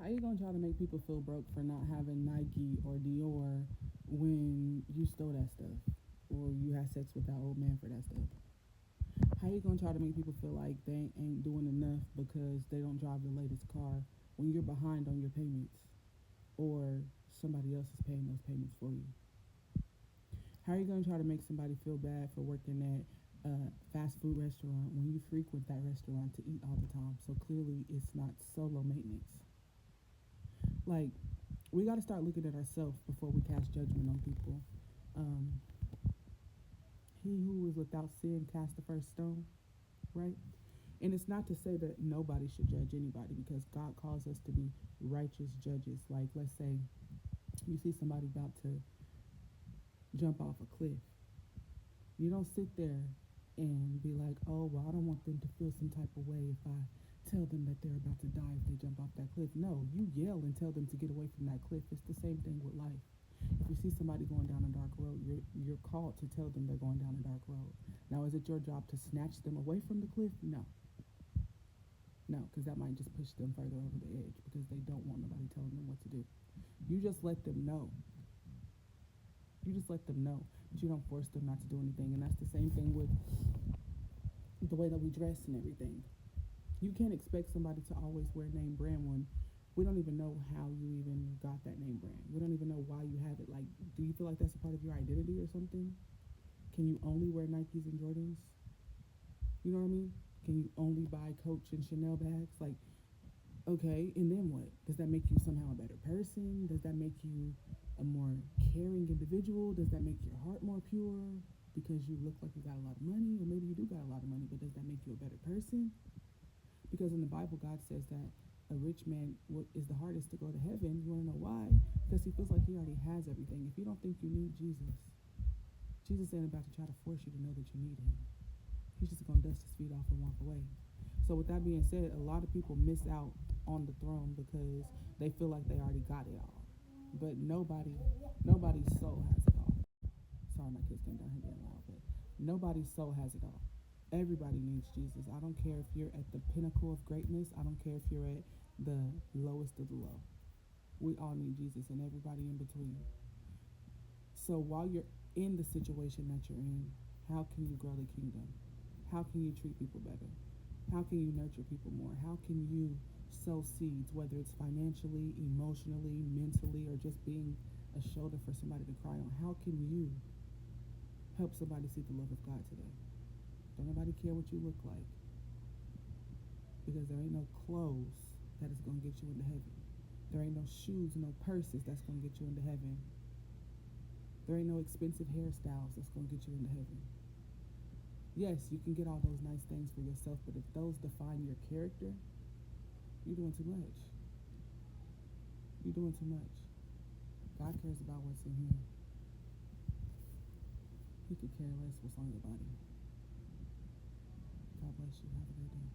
How you gonna try to make people feel broke for not having Nike or Dior when you stole that stuff or you had sex with that old man for that stuff? How you gonna try to make people feel like they ain't doing enough because they don't drive the latest car when you're behind on your payments or somebody else is paying those payments for you? How are you gonna try to make somebody feel bad for working at a fast food restaurant when you frequent that restaurant to eat all the time? So clearly it's not solo maintenance. Like, we got to start looking at ourselves before we cast judgment on people. Um, he who is without sin cast the first stone, right? And it's not to say that nobody should judge anybody because God calls us to be righteous judges. Like, let's say you see somebody about to jump off a cliff. You don't sit there and be like, oh, well, I don't want them to feel some type of way if I tell them that they're about to die if they jump off that cliff. No, you yell and tell them to get away from that cliff. It's the same thing with life. If you see somebody going down a dark road, you're called to tell them they're going down a dark road. Now, is it your job to snatch them away from the cliff? No. No, because that might just push them further over the edge because they don't want nobody telling them what to do. You just let them know. You just let them know, but you don't force them not to do anything. And that's the same thing with the way that we dress and everything. You can't expect somebody to always wear name brand when we don't even know how you even got that name brand. We don't even know why you have it. Like, do you feel like that's a part of your identity or something? Can you only wear Nikes and Jordans? You know what I mean? Can you only buy Coach and Chanel bags? Like, okay, and then what? Does that make you somehow a better person? Does that make you a more caring individual? Does that make your heart more pure because you look like you got a lot of money? Or maybe you do got a lot of money, but does that make you a better person? Because in the Bible, God says that a rich man is the hardest to go to heaven. You want to know why? Because he feels like he already has everything. If you don't think you need Jesus, Jesus ain't about to try to force you to know that you need him. He's just going to dust his feet off and walk away. So with that being said, a lot of people miss out on the throne because they feel like they already got it all. But nobody's soul has it all. Sorry, my kids came down here being loud, but nobody's soul has it all. Everybody needs Jesus. I don't care if you're at the pinnacle of greatness. I don't care if you're at the lowest of the low. We all need Jesus and everybody in between. So while you're in the situation that you're in, how can you grow the kingdom? How can you treat people better? How can you nurture people more? How can you sow seeds, whether it's financially, emotionally, mentally, or just being a shoulder for somebody to cry on? How can you help somebody see the love of God today? Don't nobody care what you look like because there ain't no clothes that is going to get you into heaven. There ain't no shoes, no purses that's going to get you into heaven. There ain't no expensive hairstyles that's going to get you into heaven. Yes, you can get all those nice things for yourself, but if those define your character, you're doing too much. You're doing too much. God cares about what's in here. He could care less what's on your body. God bless you. Have a great day.